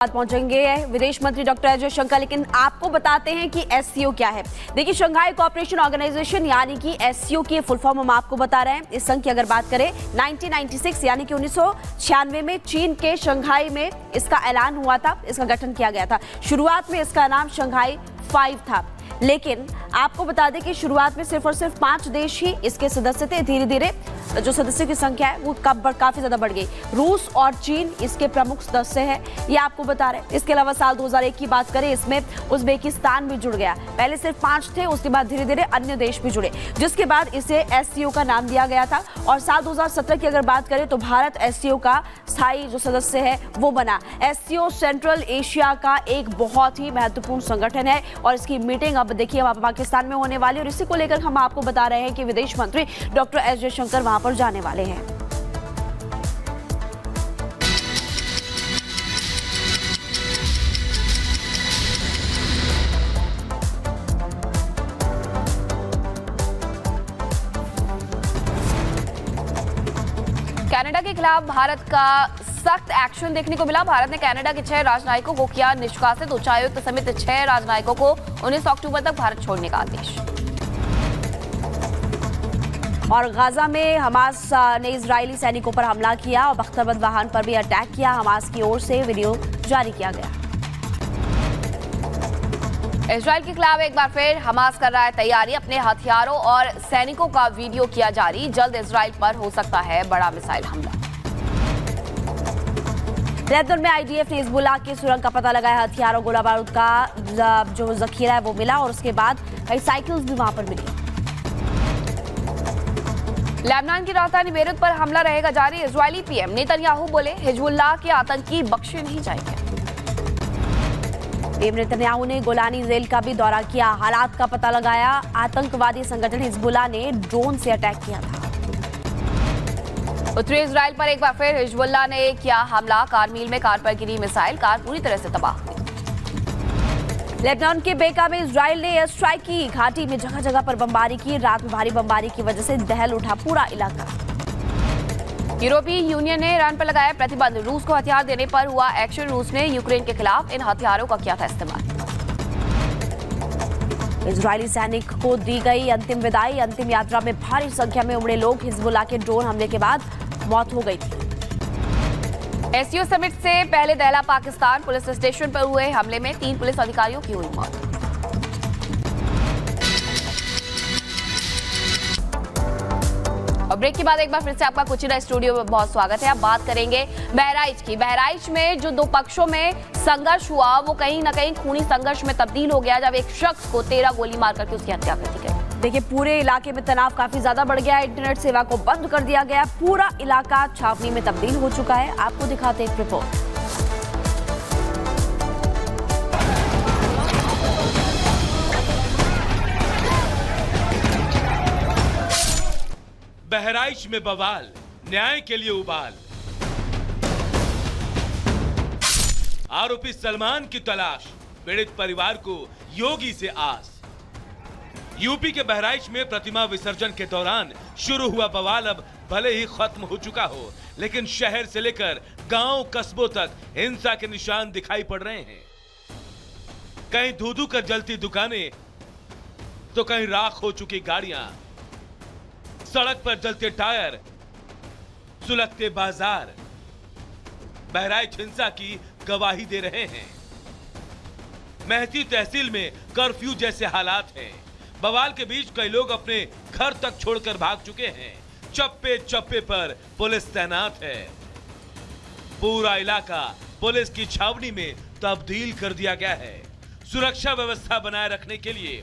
पहुंचेंगे विदेश मंत्री डॉक्टर एस जयशंकर, लेकिन आपको बताते हैं कि एससीओ क्या है। देखिए, शंघाई कोऑपरेशन ऑर्गेनाइजेशन यानी कि एससीओ की फुल फॉर्म हम आपको बता रहे हैं। इस संघ की अगर बात करें 1996 यानी कि 1996 में चीन के शंघाई में इसका ऐलान हुआ था, इसका गठन किया गया था। शुरुआत में इसका नाम शंघाई 5 था, लेकिन आपको बता दें कि शुरुआत में सिर्फ और सिर्फ 5 देश ही इसके सदस्य थे। धीरे धीरे जो सदस्यों की संख्या है वो काफी ज्यादा बढ़ गई। रूस और चीन इसके प्रमुख सदस्य हैं, ये आपको बता रहे हैं। इसके अलावा साल 2001 की बात करें, इसमें उज्बेकिस्तान भी जुड़ गया। पहले सिर्फ 5 थे, उसके बाद धीरे धीरे अन्य देश भी जुड़े, जिसके बाद इसे एससीओ का नाम दिया गया था। और साल 2017 की अगर बात करें तो भारत एससीओ का स्थायी जो सदस्य है वो बना। एससीओ सेंट्रल एशिया का एक बहुत ही महत्वपूर्ण संगठन है और इसकी मीटिंग अब देखिए पाकिस्तान में होने वाली है। और इसी को लेकर हम आपको बता रहे हैं कि विदेश मंत्री डॉक्टर एस जयशंकर वहां पर जाने वाले हैं। कनाडा के खिलाफ भारत का सख्त एक्शन देखने को मिला। भारत ने कनाडा के 6 राजनयिकों को किया निष्कासित। उच्चायुक्त समेत 6 राजनयिकों को 19 अक्टूबर तक भारत छोड़ने का आदेश। और गाजा में हमास ने इजरायली सैनिकों पर हमला किया और बख्तरबंद वाहन पर भी अटैक किया। हमास की ओर से वीडियो जारी किया गया। इजरायल के खिलाफ एक बार फिर हमास कर रहा है तैयारी। अपने हथियारों और सैनिकों का वीडियो किया जारी। जल्द इजरायल पर हो सकता है बड़ा मिसाइल हमला। लेबनान में आईडीएफ ने हिजबुल्लाह की सुरंग का पता लगाया। हथियारों गोला बारूद का जो जखीरा है वो मिला और उसके बाद कई साइकिल्स भी वहां पर मिली। लेबनान की राजधानी बेरूत पर हमला रहेगा जारी। इजरायली पीएम नेतन्याहू बोले हिजबुल्लाह के आतंकी बख्शे नहीं जाएंगे। पीएम नेतन्याहू ने गोलानी जेल का भी दौरा किया, हालात का पता लगाया। आतंकवादी संगठन हिजबुल्लाह ने ड्रोन से अटैक किया था। उत्तरी इजराइल पर एक बार फिर हिजबुल्लाह ने किया हमला। कारमील में कार पर गिरी मिसाइल, कार पूरी तरह से तबाह हुई। लेबनान के बेका में इजराइल ने एयर स्ट्राइक की। घाटी में जगह जगह पर बमबारी की। रात में भारी बमबारी की वजह से दहल उठा पूरा इलाका। यूरोपीय यूनियन ने ईरान पर लगाया प्रतिबंध। रूस को हथियार देने पर हुआ एक्शन। रूस ने यूक्रेन के खिलाफ इन हथियारों का किया था इस्तेमाल। इजरायली सैनिक को दी गई अंतिम विदाई। अंतिम यात्रा में भारी संख्या में उमड़े लोग। हिजबुल्लाह के ड्रोन हमले के बाद मौत हो गई थी। एससीओ समिट से पहले दहला पाकिस्तान पुलिस स्टेशन पर हुए हमले में 3 पुलिस अधिकारियों की हुई मौत। और ब्रेक के बाद एक बार फिर से आपका कुचिना स्टूडियो में बहुत स्वागत है। अब बात करेंगे बहराइच की। बहराइच में जो 2 पक्षों में संघर्ष हुआ वो कहीं ना कहीं खूनी संघर्ष में तब्दील हो गया, जब एक शख्स को 13 गोली मार करके उसकी हत्या कर दी गई। देखिए, पूरे इलाके में तनाव काफी ज्यादा बढ़ गया है। इंटरनेट सेवा को बंद कर दिया गया। पूरा इलाका छावनी में तब्दील हो चुका है। आपको दिखाते हैं एक रिपोर्ट। बहराइच में बवाल, न्याय के लिए उबाल। आरोपी सलमान की तलाश, पीड़ित परिवार को योगी से आस। यूपी के बहराइच में प्रतिमा विसर्जन के दौरान शुरू हुआ बवाल अब भले ही खत्म हो चुका हो, लेकिन शहर से लेकर गांव कस्बों तक हिंसा के निशान दिखाई पड़ रहे हैं। कहीं धू-धू कर जलती दुकानें तो कहीं राख हो चुकी गाड़ियां, सड़क पर जलते टायर, सुलगते बाजार बहराइच हिंसा की गवाही दे रहे हैं। मेहती तहसील में कर्फ्यू जैसे हालात हैं। बवाल के बीच कई लोग अपने घर तक छोड़कर भाग चुके हैं। चप्पे चप्पे पर पुलिस तैनात है। पूरा इलाका पुलिस की छावनी में तब्दील कर दिया गया है। सुरक्षा व्यवस्था बनाए रखने के लिए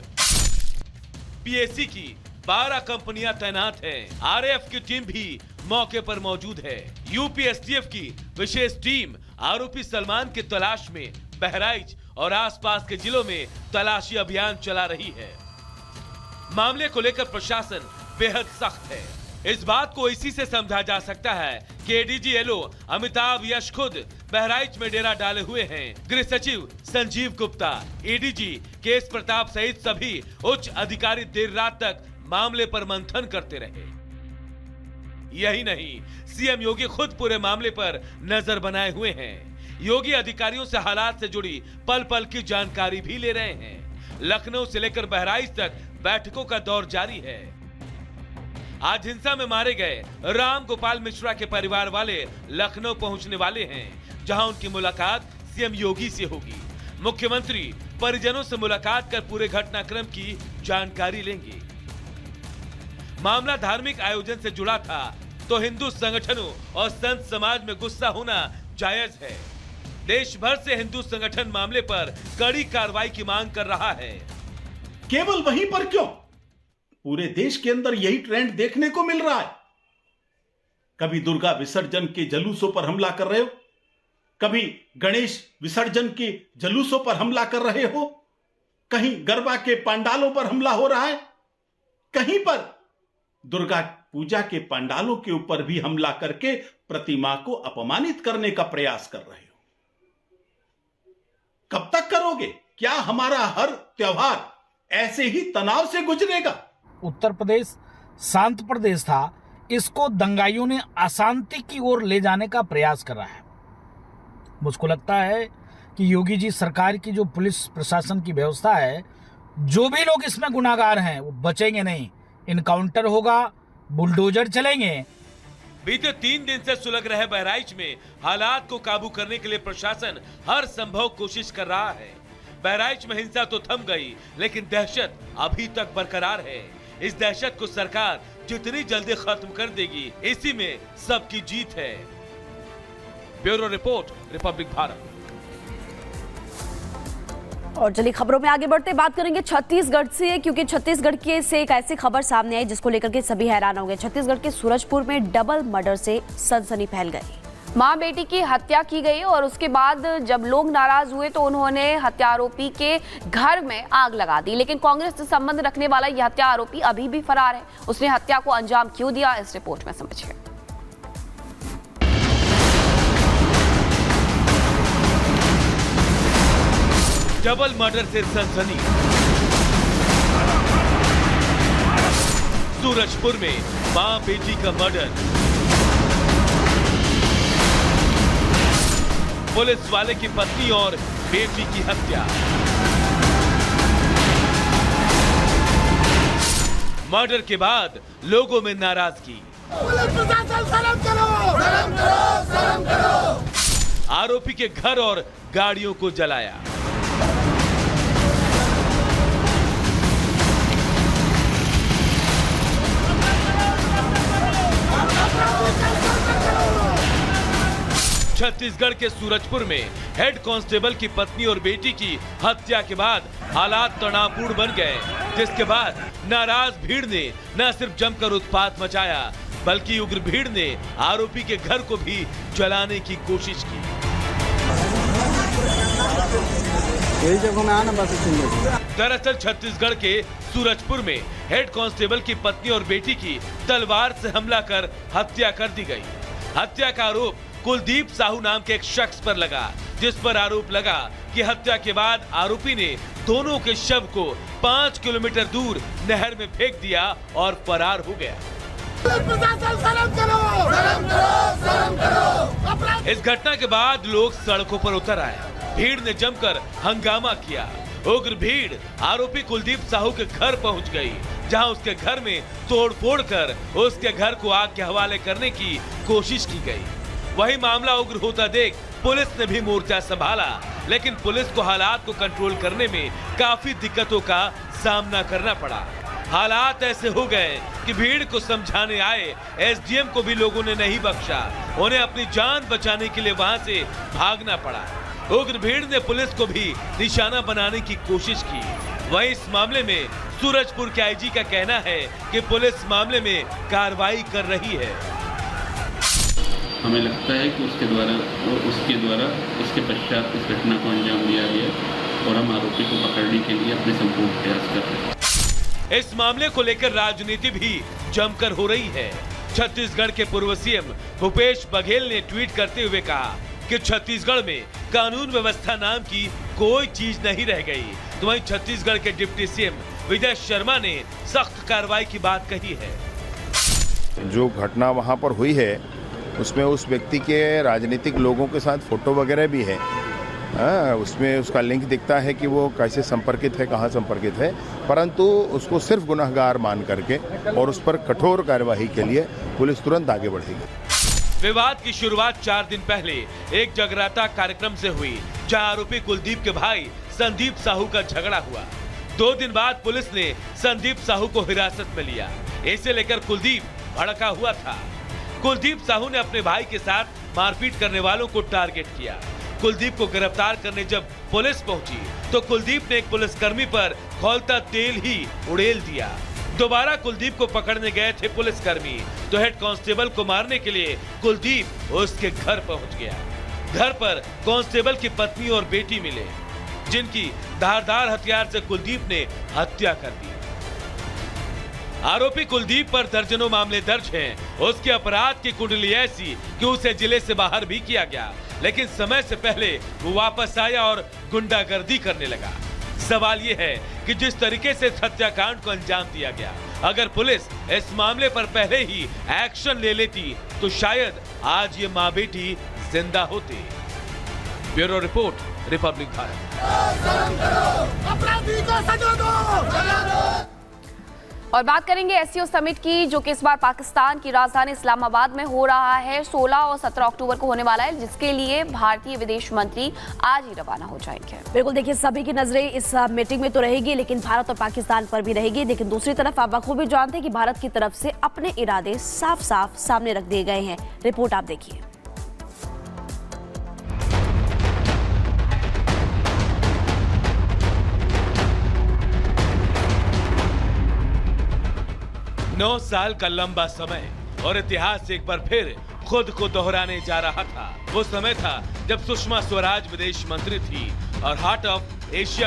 पीएसी की 12 कंपनियां तैनात हैं। आरएएफ की टीम भी मौके पर मौजूद है। यूपी एसटीएफ की विशेष टीम आरोपी सलमान की तलाश में बहराइच और आसपास के जिलों में तलाशी अभियान चला रही है। मामले को लेकर प्रशासन बेहद सख्त है। इस बात को इसी से समझा जा सकता है कि एडीजी एलओ अमिताभ यश खुद बहराइच में डेरा डाले हुए हैं। गृह सचिव संजीव गुप्ता, एडीजी केएस प्रताप सहित सभी उच्च अधिकारी देर रात तक मामले पर मंथन करते रहे। यही नहीं, सीएम योगी खुद पूरे मामले पर नजर बनाए हुए हैं। योगी अधिकारियों से हालात से जुड़ी पल पल की जानकारी भी ले रहे हैं। लखनऊ से लेकर बहराइच तक बैठकों का दौर जारी है। आज हिंसा में मारे गए राम गोपाल मिश्रा के परिवार वाले लखनऊ पहुंचने वाले हैं, जहां उनकी मुलाकात सीएम योगी से होगी। मुख्यमंत्री परिजनों से मुलाकात कर पूरे घटनाक्रम की जानकारी लेंगे। मामला धार्मिक आयोजन से जुड़ा था तो हिंदू संगठनों और संत समाज में गुस्सा होना जायज है। देश भर से हिंदू संगठन मामले पर कड़ी कार्रवाई की मांग कर रहा है। केवल वहीं पर क्यों, पूरे देश के अंदर यही ट्रेंड देखने को मिल रहा है। कभी दुर्गा विसर्जन के जुलूसों पर हमला कर रहे हो, कभी गणेश विसर्जन के जुलूसों पर हमला कर रहे हो, कहीं गरबा के पंडालों पर हमला हो रहा है, कहीं पर दुर्गा पूजा के पंडालों के ऊपर भी हमला करके प्रतिमा को अपमानित करने का प्रयास कर रहे हो। कब तक करोगे? क्या हमारा हर त्योहार ऐसे ही तनाव से गुजरेगा? उत्तर प्रदेश शांत प्रदेश था, इसको दंगाइयों ने अशांति की ओर ले जाने का प्रयास कर रहा है। मुझको लगता है कि योगी जी सरकार की जो पुलिस प्रशासन की व्यवस्था है, जो भी लोग इसमें गुनाहगार हैं वो बचेंगे नहीं। इनकाउंटर होगा, बुलडोजर चलेंगे। बीते 3 दिन से सुलग रहे बहराइच में हालात को काबू करने के लिए प्रशासन हर संभव कोशिश कर रहा है। बहराइच में हिंसा तो थम गई, लेकिन दहशत अभी तक बरकरार है। इस दहशत को सरकार जितनी जल्दी खत्म कर देगी, इसी में सबकी जीत है। Bureau report, Republic Bharat. और चलिए खबरों में आगे बढ़ते बात करेंगे छत्तीसगढ़ से, क्योंकि छत्तीसगढ़ के से एक ऐसी खबर सामने आई जिसको लेकर के सभी हैरान हो गए। छत्तीसगढ़ के सूरजपुर में डबल मर्डर से सनसनी फैल गई। मां बेटी की हत्या की गई और उसके बाद जब लोग नाराज हुए तो उन्होंने हत्या आरोपी के घर में आग लगा दी। लेकिन कांग्रेस से संबंध रखने वाला यह हत्या आरोपी अभी भी फरार है। उसने हत्या को अंजाम क्यों दिया, इस रिपोर्ट में समझिए। डबल मर्डर से सनसनी। सूरजपुर में मां बेटी का मर्डर। पुलिस वाले की पत्नी और बेटी की हत्या। मर्डर के बाद लोगों में नाराजगी। पुलिस प्रशासन शर्म करो, शर्म करो, शर्म करो। आरोपी के घर और गाड़ियों को जलाया। छत्तीसगढ़ के सूरजपुर में हेड कांस्टेबल की पत्नी और बेटी की हत्या के बाद हालात तनावपूर्ण बन गए, जिसके बाद नाराज भीड़ ने न सिर्फ जमकर उत्पात मचाया, बल्कि उग्र भीड़ ने आरोपी के घर को भी जलाने की कोशिश की। दरअसल छत्तीसगढ़ के सूरजपुर में हेड कांस्टेबल की पत्नी और बेटी की तलवार से हमला कर हत्या कर दी गई। हत्या का आरोप कुलदीप साहू नाम के एक शख्स पर लगा, जिस पर आरोप लगा कि हत्या के बाद आरोपी ने दोनों के शव को 5 किलोमीटर दूर नहर में फेंक दिया और फरार हो गया। इस घटना के बाद लोग सड़कों पर उतर आए। भीड़ ने जमकर हंगामा किया। उग्र भीड़ आरोपी कुलदीप साहू के घर पहुंच गई, जहां उसके घर में तोड़फोड़ कर उसके घर को आग के हवाले करने की कोशिश की गई। वही मामला उग्र होता देख पुलिस ने भी मोर्चा संभाला, लेकिन पुलिस को हालात को कंट्रोल करने में काफी दिक्कतों का सामना करना पड़ा। हालात ऐसे हो गए कि भीड़ को समझाने आए एसडीएम को भी लोगों ने नहीं बख्शा। उन्हें अपनी जान बचाने के लिए वहां से भागना पड़ा। उग्र भीड़ ने पुलिस को भी निशाना बनाने की कोशिश की। वहीं इस मामले में सूरजपुर के आईजी का कहना है कि पुलिस मामले में कार्रवाई कर रही है। हमें लगता है कि उसके पश्चात इस घटना को अंजाम दिया गया और हम आरोपी को पकड़ने के लिए अपने संपूर्ण प्रयास कर रहे हैं। इस मामले को लेकर राजनीति भी जमकर हो रही है। छत्तीसगढ़ के पूर्व सीएम भूपेश बघेल ने ट्वीट करते हुए कहा कि छत्तीसगढ़ में कानून व्यवस्था नाम की कोई चीज नहीं रह गई। तो वहीं छत्तीसगढ़ के डिप्टी सीएम विजय शर्मा ने सख्त कार्रवाई की बात कही है। जो घटना वहां पर हुई है उसमें उस व्यक्ति के राजनीतिक लोगों के साथ फोटो वगैरह भी है। उसमें उसका लिंक दिखता है कि वो कैसे संपर्कित है, कहाँ संपर्कित है, परंतु उसको सिर्फ गुनहगार मान करके और उस पर कठोर कार्यवाही के लिए पुलिस तुरंत आगे बढ़ेगी। विवाद की शुरुआत 4 दिन पहले एक जगराता कार्यक्रम से हुई, जहां आरोपी कुलदीप के भाई संदीप साहू का झगड़ा हुआ। 2 दिन बाद पुलिस ने संदीप साहू को हिरासत में लिया। इसे लेकर कुलदीप भड़का हुआ था। कुलदीप साहू ने अपने भाई के साथ मारपीट करने वालों को टारगेट किया। कुलदीप को गिरफ्तार करने जब पुलिस पहुंची तो कुलदीप ने एक पुलिसकर्मी पर खौलता तेल ही उड़ेल दिया। दोबारा कुलदीप को पकड़ने गए थे पुलिसकर्मी तो हेड कांस्टेबल को मारने के लिए कुलदीप उसके घर पहुंच गया। घर पर कांस्टेबल की पत्नी और बेटी मिले, जिनकी धारदार हथियार से कुलदीप ने हत्या कर दी। आरोपी कुलदीप पर दर्जनों मामले दर्ज हैं। उसके अपराध की कुंडली ऐसी कि उसे जिले से बाहर भी किया गया, लेकिन समय से पहले वो वापस आया और गुंडागर्दी करने लगा। सवाल ये है कि जिस तरीके से इस हत्याकांड को अंजाम दिया गया, अगर पुलिस इस मामले पर पहले ही एक्शन ले लेती तो शायद आज ये माँ बेटी जिंदा होती। Bureau report, Republic Bharat. अपराधी को सजा दो। और बात करेंगे एससीओ समिट की, जो कि इस बार पाकिस्तान की राजधानी इस्लामाबाद में हो रहा है। 16 और 17 अक्टूबर को होने वाला है, जिसके लिए भारतीय विदेश मंत्री आज ही रवाना हो जाएंगे। बिल्कुल, देखिए सभी की नजरें इस मीटिंग में तो रहेगी, लेकिन भारत और पाकिस्तान पर भी रहेगी। लेकिन दूसरी तरफ आप बखूबी जानते हैं कि भारत की तरफ से अपने इरादे साफ साफ सामने रख दिए गए हैं। रिपोर्ट आप देखिए। नौ साल का लंबा समय और इतिहास एक बार फिर खुद को दोहराने जा रहा था। वो समय था जब सुषमा स्वराज विदेश मंत्री थी और हार्ट ऑफ एशिया